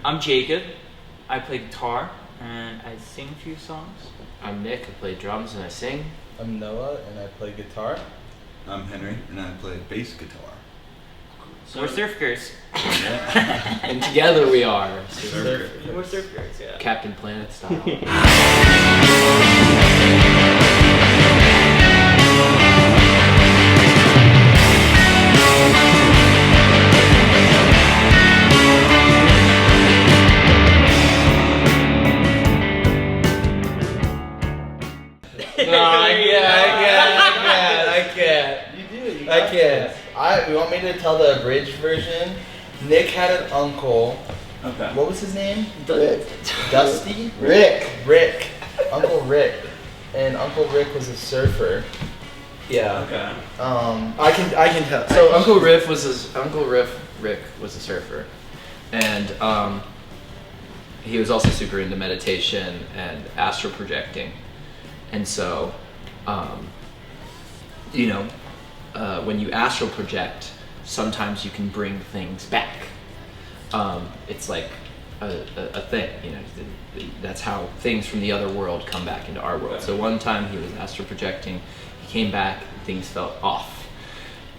I'm Jacob. I play guitar and I sing a few songs. I'm Nick. I play drums and I sing. I'm Noah and I play guitar. I'm Henry and I play bass guitar. So we're surfers. And together we are We're surfers, yeah. Captain Planet style. I can't. You do. I can't. You want me to tell the abridged version? Nick had an uncle. Okay. What was his name? Rick. Dusty? Rick. Uncle Rick. And Uncle Rick was a surfer. Yeah. Okay. I can tell. So Uncle Rick was a surfer, and he was also super into meditation and astral projecting, and so, when you astral project, sometimes you can bring things back. It's like a thing, that's how things from the other world come back into our world. So one time he was astral projecting, he came back, things felt off.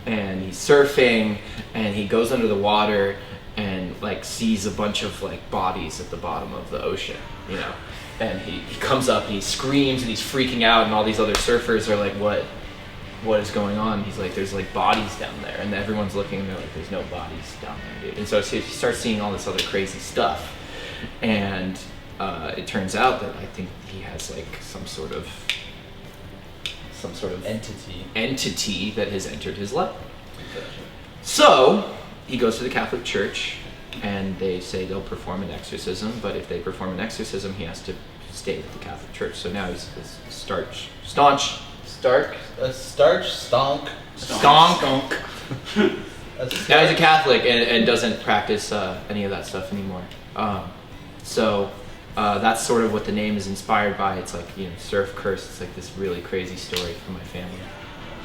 And he's surfing, and he goes under the water and sees a bunch of bodies at the bottom of the ocean, And he comes up and he screams and he's freaking out, and all these other surfers are like, what is going on? He's like, there's bodies down there, and everyone's looking and they're like, there's no bodies down there, dude. And so he starts seeing all this other crazy stuff, and it turns out that I think he has some sort of entity that has entered his life. So he goes to the Catholic Church, and they say they'll perform an exorcism, but if they perform an exorcism, he has to stay with the Catholic Church. So now he's stonk. Now he's a Catholic and doesn't practice any of that stuff anymore. So that's sort of what the name is inspired by. It's surf curse. It's this really crazy story from my family.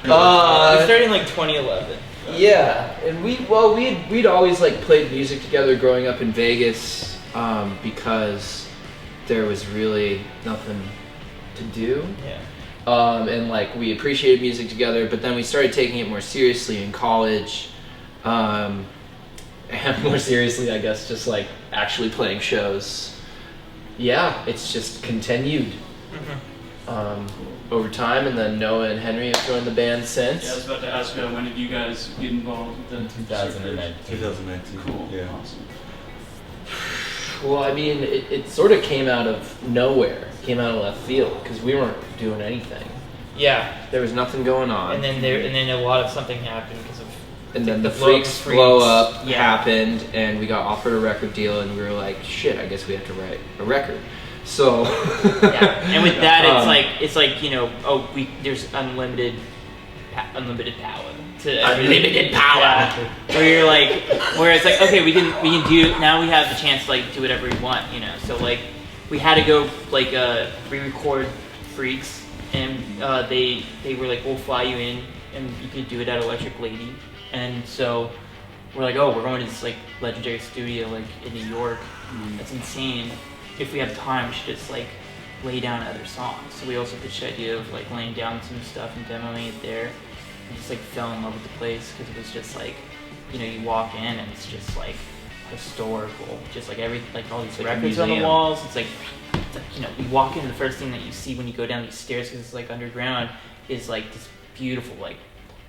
We started in 2011. Yeah, and we'd always played music together growing up in Vegas, because there was really nothing to do. Yeah. And we appreciated music together, but then we started taking it more seriously in college, and more seriously, I guess, just actually playing shows. Yeah, it's just continued over time, and then Noah and Henry have joined the band since. Yeah, I was about to ask, when did you guys get involved with the 2019. Cool. Yeah. Awesome. Well, I mean, it sort of came out of nowhere. It came out of left field because we weren't doing anything. Yeah. There was nothing going on. And then a lot of something happened because of. And then the Freaks blow up happened, and we got offered a record deal, and we were like, shit, I guess we have to write a record. So. Yeah. And with that, there's unlimited power. Unlimited power. Yeah. Where it's okay, we can do, now we have the chance to do whatever we want, So we had to go re-record Freaks, and they were like, we'll fly you in and you could do it at Electric Lady. And so we're like, we're going to this legendary studio in New York. That's insane. If we have time, we should just lay down other songs. So we also pitched the idea of laying down some stuff and demoing it there. And just fell in love with the place because it was just you walk in and it's just historical, just all these records on the walls. It's you walk in, the first thing that you see when you go down these stairs, because it's underground, is this beautiful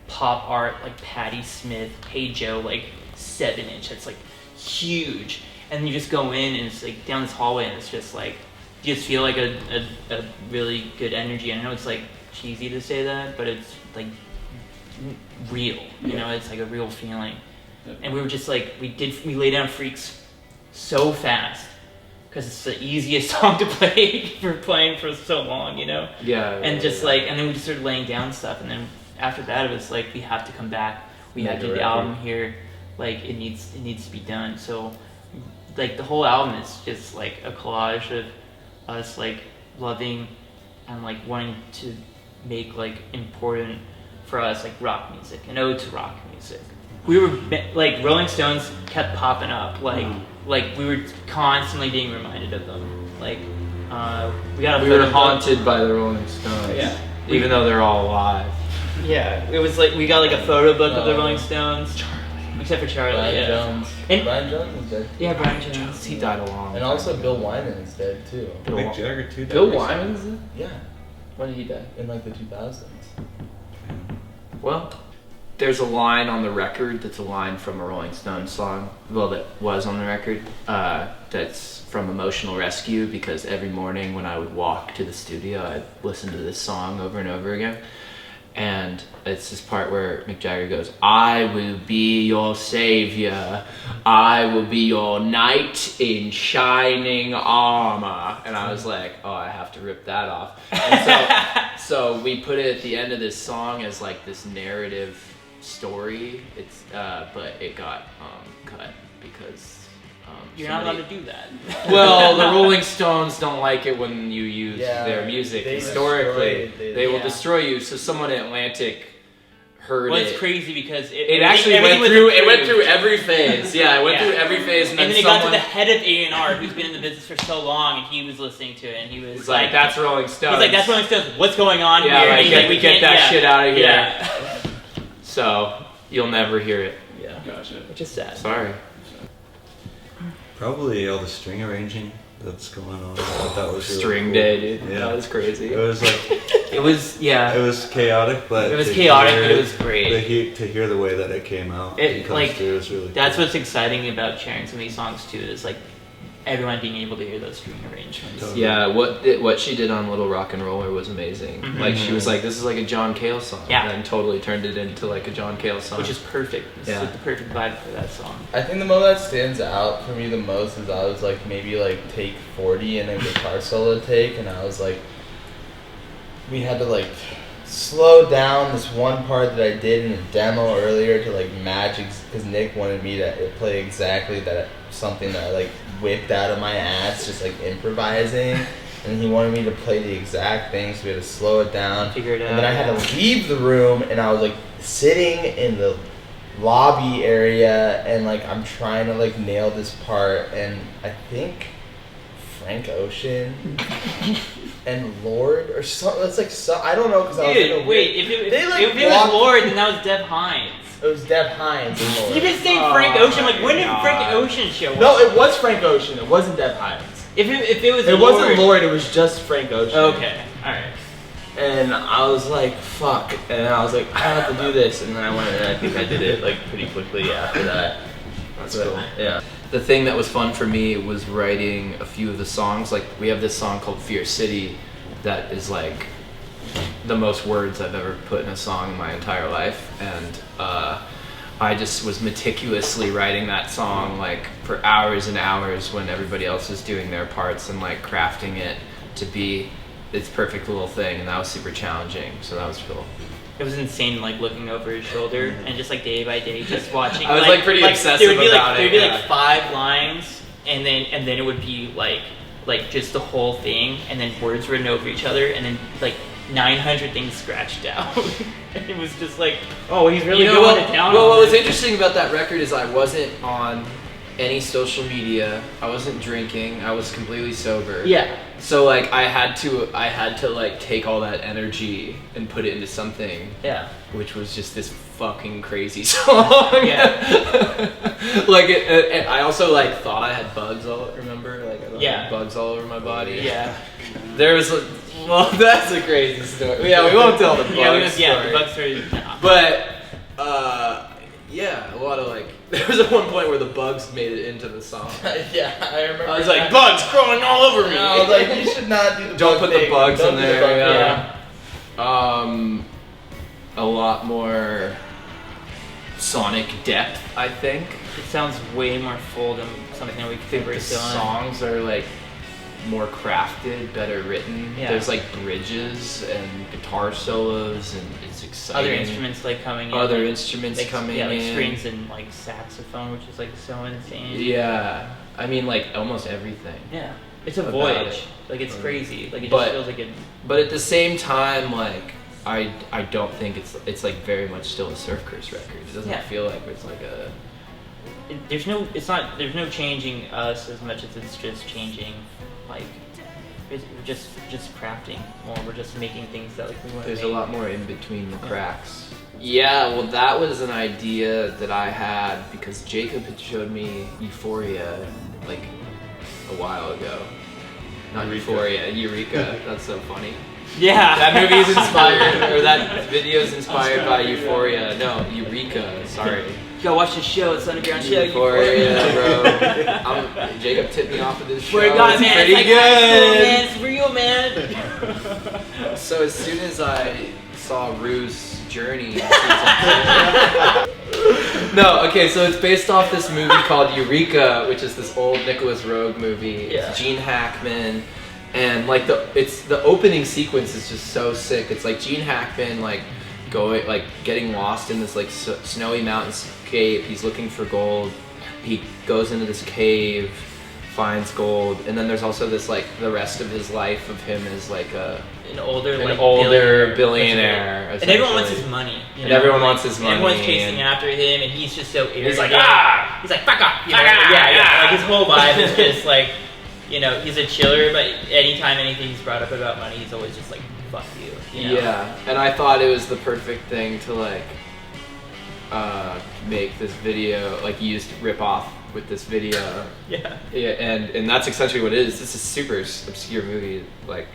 pop art, Patti Smith, Hey Joe, 7-inch. That's huge. And you just go in and it's down this hallway, and it's just you just feel a really good energy. And I know it's cheesy to say that, but it's real. It's a real feeling. And we were just we lay down Freaks so fast because it's the easiest song to play for playing for so long, Yeah. And just and then we just started laying down stuff, and then after that it was we have to come back. We have to do the album here. It needs to be done. So the whole album is just a collage of us loving and wanting to make important for us rock music, an ode to rock music. We were Rolling Stones kept popping up like we were constantly being reminded of them. Like we got a We photo were book. haunted by the Rolling Stones. Yeah. Even though they're all alive. Yeah, it was like we got like a photo book of the Rolling Stones. Except for Charlie, Brian yeah. Jones. And- Brian Jones is dead. Yeah, Brian Jones. He died a long And time also ago. Bill Wyman is dead too. Mick Jagger too. Bill Wyman's dead? Yeah, When did he die? in like the 2000s. Well, there's a line on the record that's a line from a Rolling Stones song. Well, that was on the record. That's from Emotional Rescue, because every morning when I would walk to the studio, I'd listen to this song over and over again. And it's this part where Mick Jagger goes, "I will be your savior. I will be your knight in shining armor." And I was like, oh, I have to rip that off. And so we put it at the end of this song as like this narrative story. It's but it got cut because You're not allowed to do that. well, the Rolling Stones don't like it when you use Yeah, their music. they Historically, destroy it. they will Yeah. destroy you. So someone at Atlantic heard Well, it. it's crazy because It actually went through. It went through every phase. Yeah, it went through every phase, and And then then it got to someone the head of A&R, who's been in the business for so long, and he was listening to it, and he was was like, "That's Rolling Stones." he's like, "That's Rolling Stones. What's going on Yeah, here?" like, And he's get, like, "We get can't that yeah. shit out of here. Yeah. So you'll never hear it. Yeah. Gotcha. Which is sad. Sorry. Probably all the string arranging that's going on. I thought that was really String cool. Day, dude. Yeah. That was crazy. It was like It was it was chaotic, but It was to chaotic, hear but it was great. To hear the way that it came out, It, comes like, through is really That's cool. what's exciting about sharing some of these songs too. Is like everyone being able to hear those string arrangements. Totally. Yeah, what she did on Little Rock and Roller was amazing. Mhm. Like she was like, "This is like a John Cale song," Yeah. and then totally turned it into like a John Cale song, Which is perfect. It's Yeah. like the perfect vibe for that song. I think the moment that stands out for me the most is I was like maybe like take 40 and a guitar solo take, and I was like, we had to like slow down this one part that I did in a demo earlier to like match, because Nick wanted me to play exactly that, something that I like whipped out of my ass just like improvising, and he wanted me to play the exact thing, so we had to slow it down. Figure it out. And then I had to leave the room, and I was like sitting in the lobby area, and like I'm trying to like nail this part, and I think Frank Ocean and Lord or something. It's like I don't know, because I was in a Dude, wait. If it, They, like, if it was walked- Lord, then that was Deb Hines. It was Deb Hines and Lord. You just saying Frank Oh Ocean. Like, when did my Frank God. Ocean show up? No, it was Frank Ocean. It wasn't Deb Hines. If it was It Lord. wasn't Lord. It was just Frank Ocean. Okay. All right. And I was like, fuck. And I was like, I have to do this. And then I went, and I think I did it like pretty quickly after that. That's But, cool. Yeah. The thing that was fun for me was writing a few of the songs. Like we have this song called Fear City that is like the most words I've ever put in a song in my entire life, and I just was meticulously writing that song like for hours and hours when everybody else was doing their parts, and like crafting it to be its perfect little thing, and that was super challenging, so that was cool. It was insane, like looking over his shoulder and just like day by day, just watching. I was, like, pretty obsessive there would be, about There'd it, be yeah. like 5 lines, and then it would be like just the whole thing, and then words written over each other, and then like 900 things scratched out. It was just like, oh, he's really You know going what? to town. Well, on what was this. interesting about that record is I wasn't on any social media. I wasn't drinking. I was completely sober. Yeah. So like I had to like take all that energy and put it into something, Yeah. which was just this fucking crazy song. Yeah. Like I also like thought I had bugs all. Remember? Like I thought I Yeah. had bugs all over my body. Yeah. There was well, that's a crazy story. Yeah, we won't tell the bug Yeah, story. the bug story. Nah. But yeah, a lot of like there was at one point where the bugs made it into the song. Yeah, I remember. I was like, bugs crawling all over me. And I was like, you should not do the Don't bug put the thing. bugs Don't in do the there, bug yeah. thing. A lot more sonic depth, I think. It sounds way more full than something that we could The ever done. songs are like more crafted, better written. Yeah. There's like bridges and guitar solos, and it's exciting. Other instruments like coming in. Other like, instruments like, coming yeah, like in. strings and like saxophone, which is like so insane. Yeah, I mean like almost everything. Yeah. It's a About voyage. it. Like it's crazy. Like it But- just feels like it. But at the same time, like I don't think it's like very much still a Surf Curse record. It doesn't Yeah. feel like it's like a there's no changing us as much as it's just changing, like, we're just crafting more. We're just making things that like we want to There's make. a lot more in between the cracks. Yeah, well, that was an idea that I had because Jacob had showed me Euphoria like a while ago. Not Eureka. Euphoria, Eureka. That's so funny. Yeah. That movie is inspired, or that video is inspired by Euphoria. No, Eureka. Sorry. Go watch the show. It's underground show. Euphoria, bro. Jacob tipped me off of this show. Swear to God, It's man, pretty it's like high school, man. It's real, man. So as soon as I saw Rue's journey, no, okay, so it's based off this movie called Eureka, which is this old Nicholas Roeg movie. Yeah. It's Gene Hackman, and like the opening sequence is just so sick. It's like Gene Hackman getting lost in this like snowy mountainscape. He's looking for gold. He goes into this cave, finds gold, and then there's also this like the rest of his life of him is like An older billionaire, and everyone wants his money. You And know? everyone wants his money, Everyone's chasing and- after him, and he's just so arrogant. He's like, He's like, fuck off. You know? Yeah. Like his whole vibe is just like, you know, he's a chiller, but anytime anything's brought up about money, he's always just like, fuck you. You know? Yeah, and I thought it was the perfect thing to like make this video, like use to rip off with this video. Yeah. Yeah, and that's essentially what it is. This is a super obscure movie, like.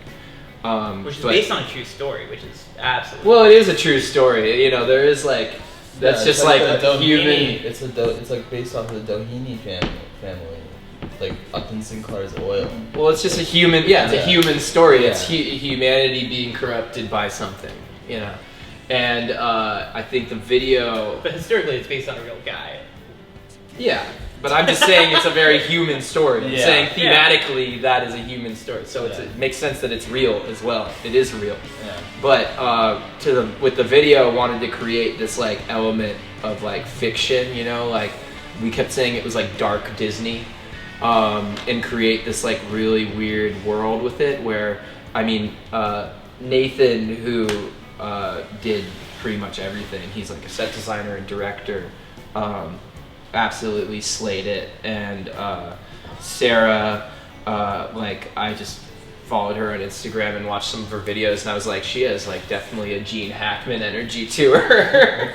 Which is but- based on a true story, which is absolutely. Well, it is a true story. You know, there is like that's Yeah, just it's like the a Doheny- human. It's like based off of the Doheny family, like Upton Sinclair's oil. Well, it's just a human. Yeah, it's a Yeah. human story. Yeah. It's humanity being corrupted by something. You know, and I think the video. But historically, it's based on a real guy. Yeah, but I'm just saying it's a very human story. I'm Yeah. saying thematically that is a human story, so Yeah. it makes sense that it's real as well. It is real. Yeah. But with the video, wanted to create this like element of like fiction. You know, like we kept saying it was like dark Disney, and create this like really weird world with it. Where I mean, Nathan, who did pretty much everything. He's like a set designer and director. Absolutely slayed it, and Sarah, like I just followed her on Instagram and watched some of her videos, and I was like, she has like definitely a Gene Hackman energy to her,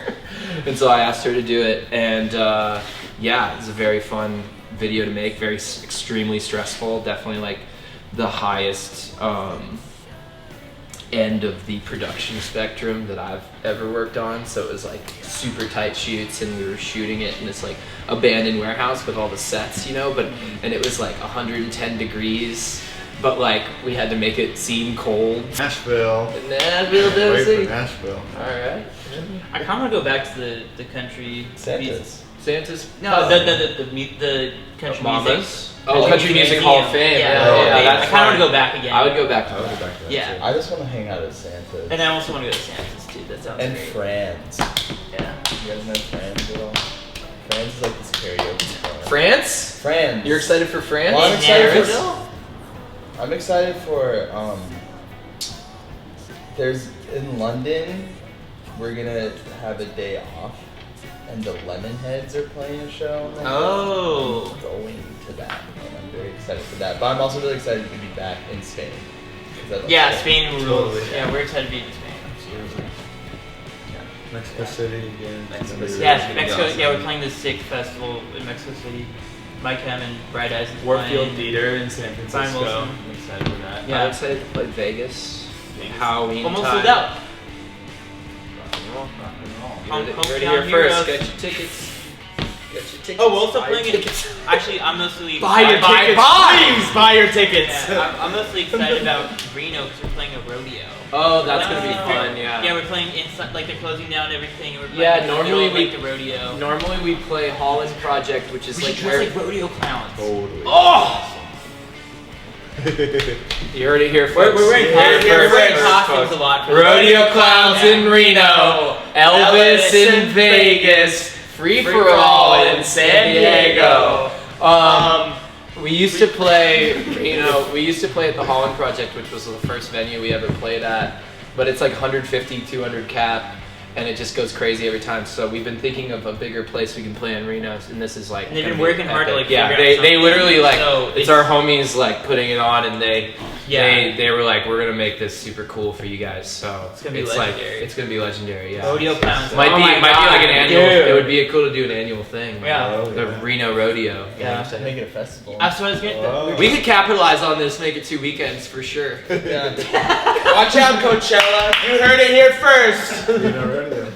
and so I asked her to do it, and yeah, it's a very fun video to make, very extremely stressful, definitely like the highest end of the production spectrum that I've ever worked on. So it was like super tight shoots, and we were shooting it in this like abandoned warehouse with all the sets, you know, and it was like 110 degrees, but like we had to make it seem cold. Nashville. Nashville, Wait Tennessee. for Nashville. Alright. I kind of want to go back to the country. Santa's. Santa's. No, the country Mamas? music. Oh, Country Music Hall of Fame. Yeah, that's I kind of fine. want to go back again. I would go back to I would that. go back to that Yeah. too. I just want to hang out at Santa's. And I also want to go to Santa's too. That sounds And great. Franz. Yeah. You guys know Franz at all? Franz is like this karaoke bar. France? Franz. You're excited for France? Well, I'm In excited for. Nashville? I'm excited for. There's in London. We're gonna have a day off, and the Lemonheads are playing a show. in London. Oh. I'm going to that, and I'm very excited for that. But I'm also really excited to be back in Spain. 'Cause I love Yeah, Spain rules. Totally. Yeah, we're excited to be in Spain. Mexico City again. Mexico City. Yeah, It's gonna be Mexico. awesome. Yeah, we're playing the Sick Festival in Mexico City. Mike Hem and Bright Eyes is Warfield playing. Theater in San Brian Francisco. Wilson. I'm excited for that. Yeah. I'm excited to play Vegas. Halloween Almost time. sold out. You heard it Hometown here Heroes. first. Get your tickets. Get your tickets. Oh, we're also Buy playing your it. tickets. Actually, I'm mostly Buy your Buy, tickets, buy! please buy your tickets. Yeah, I'm mostly excited about Reno because we're playing a rodeo. Oh, that's gonna be Uh, fun. Yeah. Yeah, we're playing inside, like they're closing down everything, and we're playing Yeah, in the normally middle of, we- like the rodeo. Normally we play Holland Project, which is We like should dress where like rodeo clowns. Totally. Oh! You heard it here first. We're wearing, You heard it we're here wearing first, costumes folks. a lot. For Rodeo clowns in Reno, Elvis in Vegas, free for all in San Diego. We used to play, we used to play at the Holland Project, which was the first venue we ever played at. But it's like 150, 200 cap, and it just goes crazy every time. So we've been thinking of a bigger place we can play in Reno, and this is like. And they've gonna been be working hard to epic. like. Yeah, figure out they something. literally like So it's our homies like putting it on, and they Yeah. they were like, we're gonna make this super cool for you guys. So It's gonna be like legendary. it's gonna be legendary. Yeah. Rodeo clowns. Might Oh be my might be God, like an annual. dude. It would be cool to do an annual thing. Yeah. Oh, The yeah. Reno Rodeo. You know Yeah. what I'm saying? Make it a festival. That's what I was getting. Wow. We could capitalize on this, make it 2 weekends for sure. Yeah. Watch out, Coachella. You heard it here first. You know, radio.